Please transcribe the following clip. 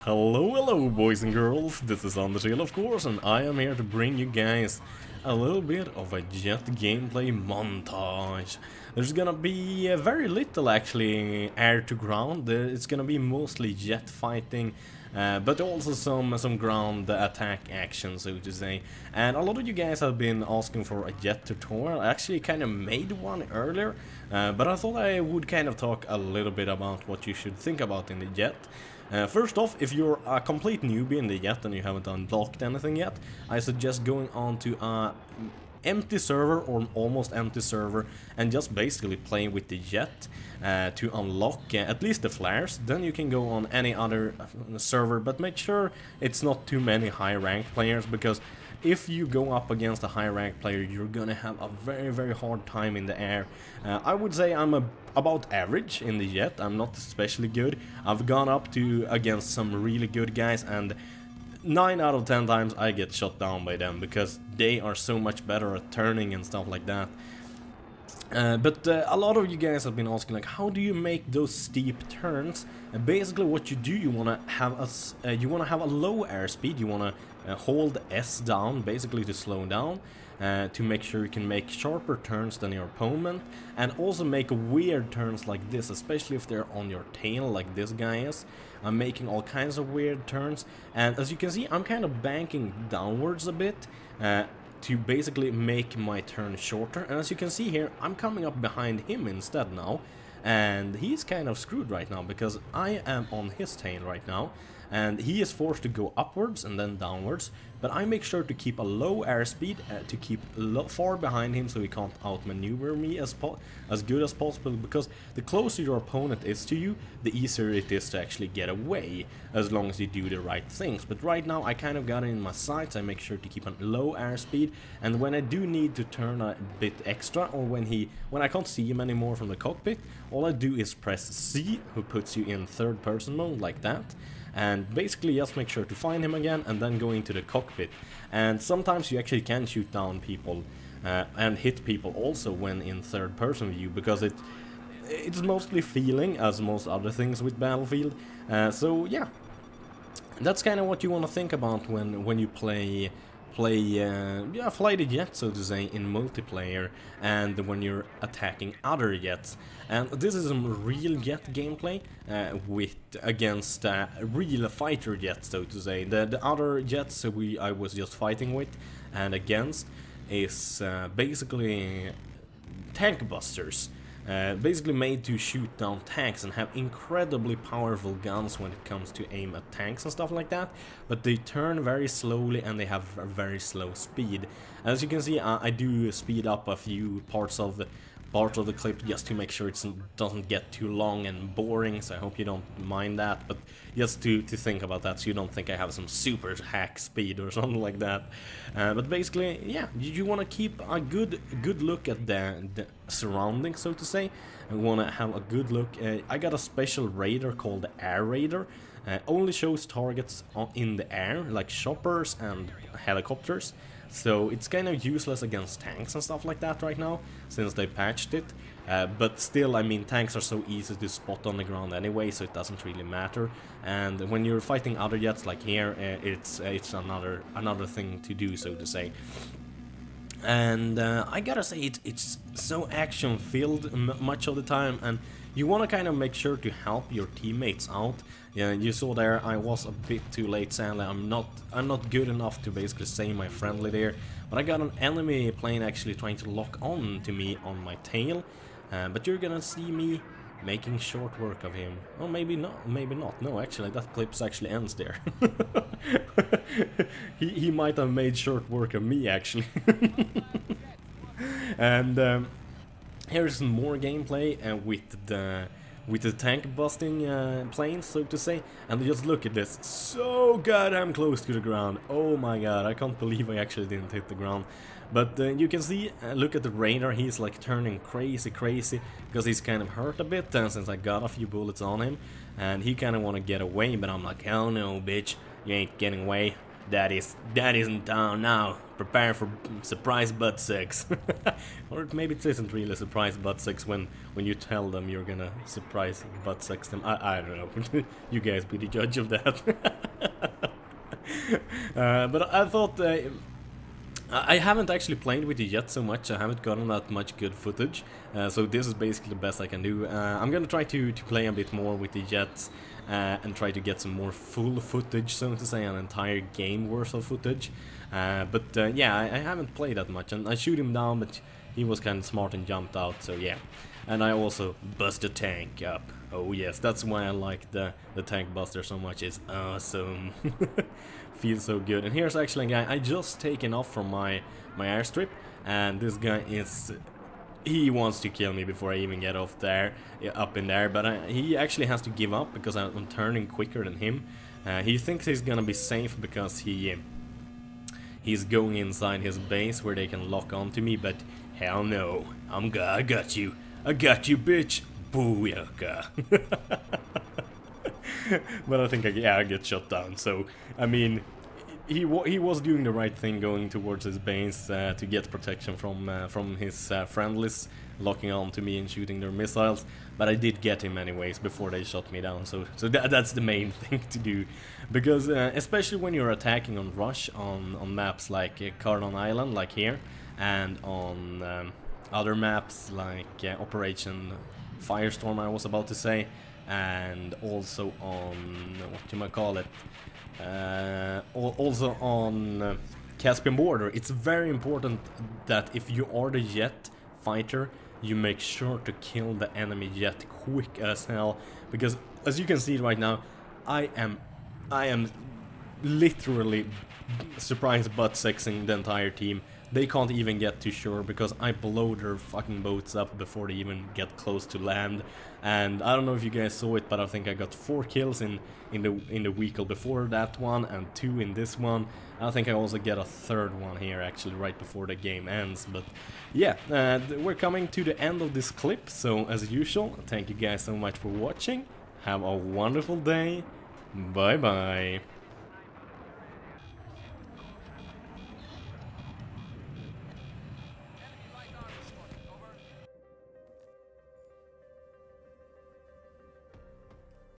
Hello, hello, boys and girls. This is ImAnderZEL, of course, and I am here to bring you guys a little bit of a jet gameplay montage. There's gonna be very little, actually, air to ground. It's gonna be mostly jet fighting, but also some ground attack action, so to say. And a lot of you guys have been asking for a jet tutorial. I actually kind of made one earlier, but I thought I would kind of talk a little bit about what you should think about in the jet. First off, if you're a complete newbie in the jet and you haven't unlocked anything yet, I suggest going on to a empty server or almost empty server and just basically playing with the jet to unlock at least the flares. Then you can go on any other server, but make sure it's not too many high rank players, because if you go up against a high rank player, you're gonna have a very hard time in the air. I would say I'm about average in the jet. I'm not especially good. I've gone up to against some really good guys, and 9 out of 10 times I get shot down by them because they are so much better at turning and stuff like that. But a lot of you guys have been asking, like, how do you make those steep turns? Basically, what you do, you wanna have a low airspeed. You wanna hold S down, basically to slow down, to make sure you can make sharper turns than your opponent, and also make weird turns like this, especially if they're on your tail, like this guy is. I'm making all kinds of weird turns, and as you can see, I'm kind of banking downwards a bit. To basically make my turn shorter, and as you can see here, I'm coming up behind him instead now, and he's kind of screwed right now because I am on his tail right now, and he is forced to go upwards and then downwards, but I make sure to keep a low airspeed to keep far behind him so he can't outmaneuver me as good as possible, because the closer your opponent is to you, the easier it is to actually get away, as long as you do the right things. But right now I kind of got it in my sights. I make sure to keep a low airspeed, and when I do need to turn a bit extra, or when I can't see him anymore from the cockpit, all I do is press C, who puts you in third person mode like that, and basically just make sure to find him again and then go into the cockpit. And sometimes you actually can shoot down people and hit people also when in third person view, because it's mostly feeling, as most other things with Battlefield. So yeah, that's kind of what you want to think about when you fly the jet, so to say, in multiplayer, and when you're attacking other jets. And this is some real jet gameplay against real fighter jets, so to say. The other jets I was just fighting with and against is basically tank busters. Basically made to shoot down tanks and have incredibly powerful guns when it comes to aim at tanks and stuff like that, but they turn very slowly and they have a very slow speed. As you can see, I do speed up a few parts of the clip just to make sure it doesn't get too long and boring, so I hope you don't mind that, but just to think about that, so you don't think I have some super hack speed or something like that. But basically, yeah, you want to keep a good look at the surroundings, so to say. You want to have a good look. I got a special radar called the Air Radar. Only shows targets in the air, like choppers and helicopters. So it's kind of useless against tanks and stuff like that right now, since they patched it. But still, I mean, tanks are so easy to spot on the ground anyway, so it doesn't really matter. And when you're fighting other jets like here, it's another thing to do, so to say. And I gotta say, it's so action-filled much of the time, and you want to kind of make sure to help your teammates out. Yeah, you saw there I was a bit too late, sadly. I'm not good enough to basically save my friendly there, but I got an enemy plane actually trying to lock on to me on my tail. But you're gonna see me making short work of him. Oh, maybe not, maybe not. No, actually, that clip actually ends there. he might have made short work of me, actually. And here's some more gameplay with the tank busting planes, so to say. And just look at this, so goddamn close to the ground. Oh my god, I can't believe I actually didn't hit the ground. But you can see, look at the radar, he's like turning crazy because he's kind of hurt a bit since I got a few bullets on him, and he kind of want to get away, but I'm like, hell no bitch, you ain't getting away. that isn't down now. Prepare for surprise butt sex. Or maybe it isn't really surprise butt sex when you tell them you're gonna surprise butt sex them. I don't know. You guys be the judge of that. But I thought I haven't actually played with it yet so much. I haven't gotten that much good footage, so this is basically the best I can do. I'm gonna try to play a bit more with the jets and try to get some more full footage, so to say, an entire game worth of footage. But yeah, I haven't played that much, and I shoot him down, but he was kind of smart and jumped out, so yeah. And I also bust a tank up. Oh yes, that's why I like the tank buster so much. It's awesome. Feels so good. And here's actually a guy I just taken off from my airstrip, and this guy is... he wants to kill me before I even get off there, up in there, but he actually has to give up because I'm turning quicker than him. He thinks he's gonna be safe because he's going inside his base where they can lock onto me, but hell no. I got you. I got you, bitch. Booyaka. But I think I get shot down, so I mean, he was doing the right thing going towards his base to get protection from his friendlies locking on to me and shooting their missiles, but I did get him anyways before they shot me down, so that's the main thing to do, because especially when you're attacking on rush on maps like Cardon Island, like here, and on other maps like Operation Firestorm, I was about to say, and also on, what do you call it, also on Caspian border. It's very important that if you are the jet fighter, you make sure to kill the enemy jet quick as hell, because as you can see right now, I am literally surprise butt sexing the entire team. They can't even get to shore because I blow their fucking boats up before they even get close to land. And I don't know if you guys saw it, but I think I got 4 kills in the vehicle before that one, and 2 in this one. I think I also get a 3rd one here actually right before the game ends. But yeah, we're coming to the end of this clip, so as usual, thank you guys so much for watching. Have a wonderful day. Bye bye.